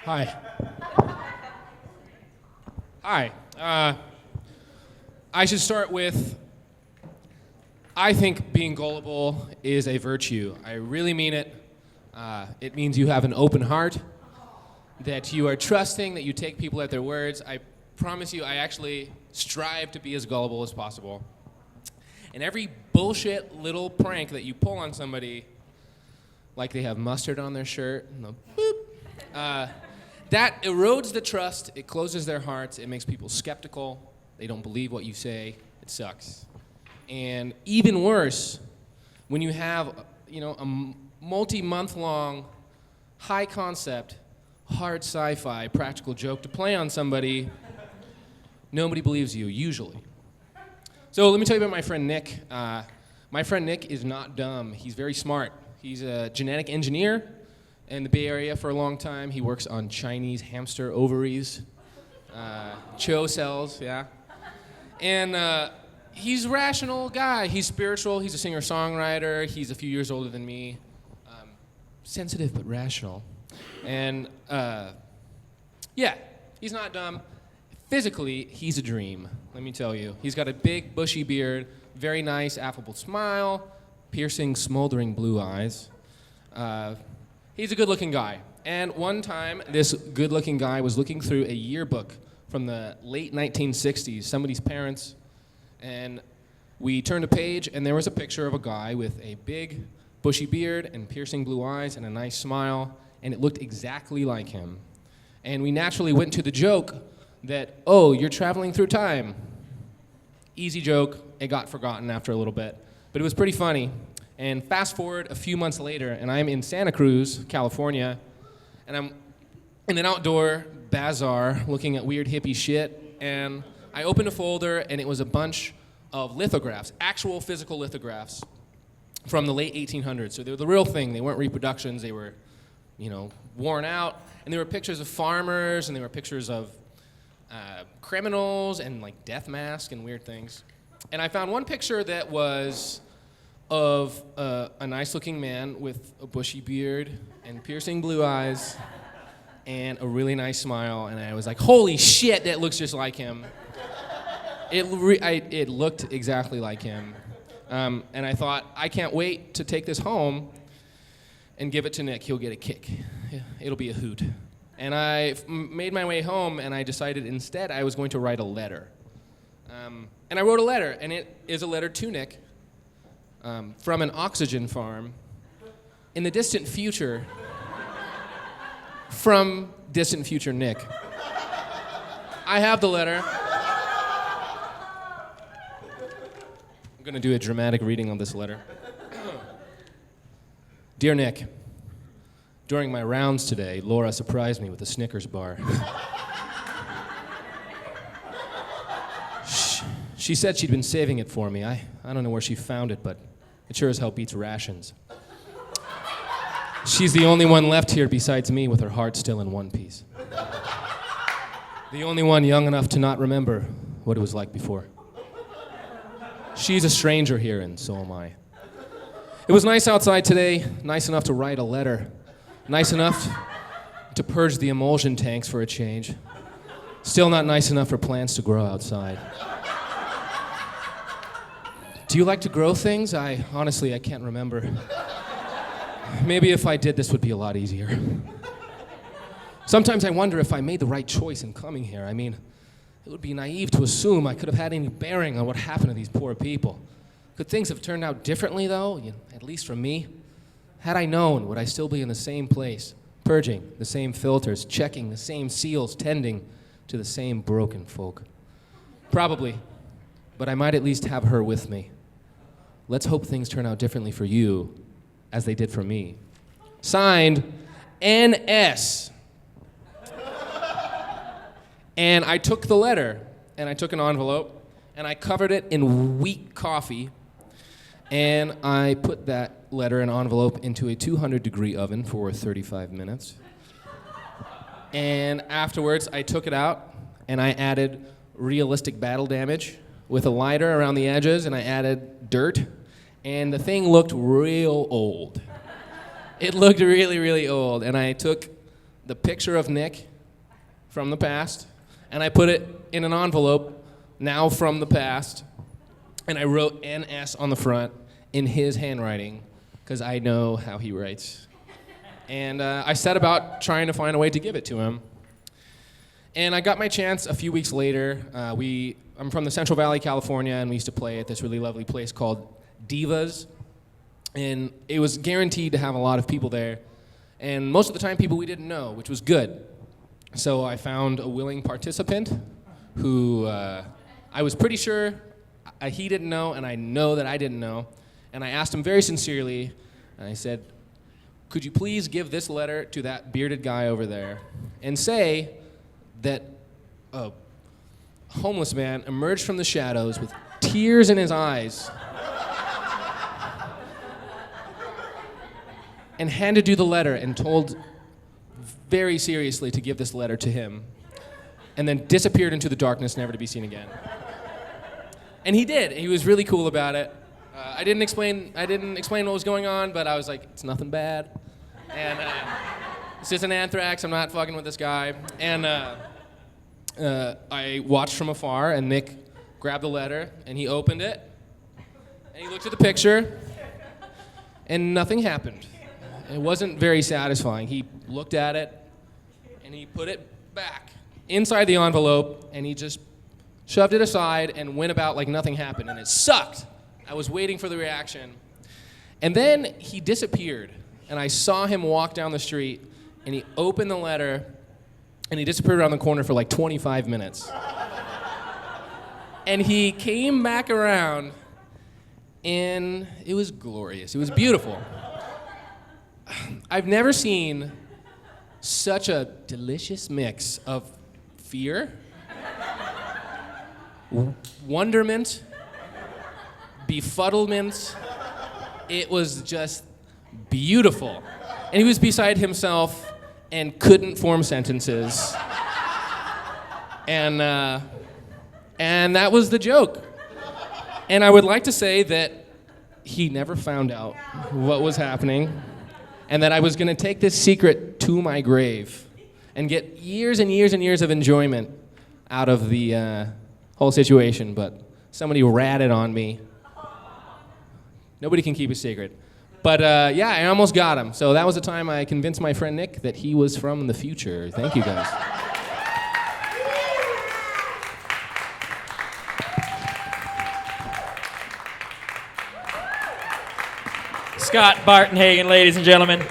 Hi. Hi. I should start with, I think being gullible is a virtue. I really mean it. It means you have an open heart, that you are trusting, that you take people at their words. I promise you, I actually strive to be as gullible as possible. And every bullshit little prank that you pull on somebody, like they have mustard on their shirt, and boop, that erodes the trust, it closes their hearts, it makes people skeptical, they don't believe what you say, it sucks. And even worse, when you have, a multi-month-long, high-concept, hard sci-fi practical joke to play on somebody, nobody believes you, usually. So let me tell you about my friend Nick. My friend Nick is not dumb. He's very smart. He's a genetic engineer in the Bay Area for a long time. He works on Chinese hamster ovaries, CHO cells, yeah. And he's a rational guy. He's spiritual. He's a singer-songwriter. He's a few years older than me. Sensitive but rational. And yeah, he's not dumb. Physically, he's a dream, let me tell you. He's got a big, bushy beard, very nice, affable smile, piercing, smoldering blue eyes. He's a good-looking guy. And one time, this good-looking guy was looking through a yearbook from the late 1960s, somebody's parents, and we turned a page, and there was a picture of a guy with a big, bushy beard and piercing blue eyes and a nice smile, and it looked exactly like him. And we naturally went to the joke that, oh, you're traveling through time. Easy joke. It got forgotten after a little bit. But it was pretty funny. And fast forward a few months later, and I'm in Santa Cruz, California, and I'm in an outdoor bazaar looking at weird hippie shit, and I opened a folder, and it was a bunch of lithographs, actual physical lithographs from the late 1800s. So they were the real thing. They weren't reproductions. They were, worn out. And there were pictures of farmers, and there were pictures of criminals and like death masks and weird things. And I found one picture that was of a nice-looking man with a bushy beard and piercing blue eyes and a really nice smile. And I was like, holy shit, that looks just like him. It looked exactly like him. And I thought, I can't wait to take this home and give it to Nick. He'll get a kick. It'll be a hoot. And I made my way home, and I decided instead I was going to write a letter. And I wrote a letter, and it is a letter to Nick from an oxygen farm in the distant future, from distant future Nick. I have the letter. I'm going to do a dramatic reading of this letter. Dear Nick, during my rounds today, Laura surprised me with a Snickers bar. She said she'd been saving it for me. I don't know where she found it, but it sure as hell beats rations. She's the only one left here besides me with her heart still in one piece. The only one young enough to not remember what it was like before. She's a stranger here, and so am I. It was nice outside today, nice enough to write a letter. Nice enough to purge the emulsion tanks for a change. Still not nice enough for plants to grow outside. Do you like to grow things? Honestly, I can't remember. Maybe if I did, this would be a lot easier. Sometimes I wonder if I made the right choice in coming here. I mean, it would be naive to assume I could have had any bearing on what happened to these poor people. Could things have turned out differently, though? At least for me? Had I known, would I still be in the same place, purging the same filters, checking the same seals, tending to the same broken folk? Probably, but I might at least have her with me. Let's hope things turn out differently for you, as they did for me. Signed, NS. And I took the letter, and I took an envelope, and I covered it in weak coffee, and I put that letter and envelope into a 200-degree oven for 35 minutes. And afterwards, I took it out, and I added realistic battle damage with a lighter around the edges, and I added dirt, and the thing looked real old. It looked really, really old, and I took the picture of Nick from the past, and I put it in an envelope, now from the past, and I wrote NS on the front in his handwriting, because I know how he writes. And I set about trying to find a way to give it to him. And I got my chance a few weeks later. I'm from the Central Valley, California, and we used to play at this really lovely place called Divas. And it was guaranteed to have a lot of people there. And most of the time, people we didn't know, which was good. So I found a willing participant who I was pretty sure he didn't know, and I know that I didn't know. And I asked him very sincerely, and I said, could you please give this letter to that bearded guy over there and say that a homeless man emerged from the shadows with tears in his eyes and handed you the letter and told very seriously to give this letter to him, and then disappeared into the darkness, never to be seen again. And he did. He was really cool about it. I didn't explain what was going on, but I was like, it's nothing bad. And this isn't anthrax. I'm not fucking with this guy. And I watched from afar, and Nick grabbed the letter, and he opened it, and he looked at the picture, and nothing happened. It wasn't very satisfying. He looked at it, and he put it back inside the envelope, and he just shoved it aside and went about like nothing happened, and it sucked. I was waiting for the reaction. And then he disappeared, and I saw him walk down the street, and he opened the letter, and he disappeared around the corner for like 25 minutes. And he came back around, and it was glorious. It was beautiful. I've never seen such a delicious mix of fear, wonderment, befuddlement. It was just beautiful. And he was beside himself and couldn't form sentences. And that was the joke. And I would like to say that he never found out what was happening, and that I was going to take this secret to my grave and get years and years and years of enjoyment out of the whole situation, but somebody ratted on me. Nobody can keep a secret. But yeah, I almost got him. So that was the time I convinced my friend Nick that he was from the future. Thank you, guys. Scott Bartenhagen, ladies and gentlemen.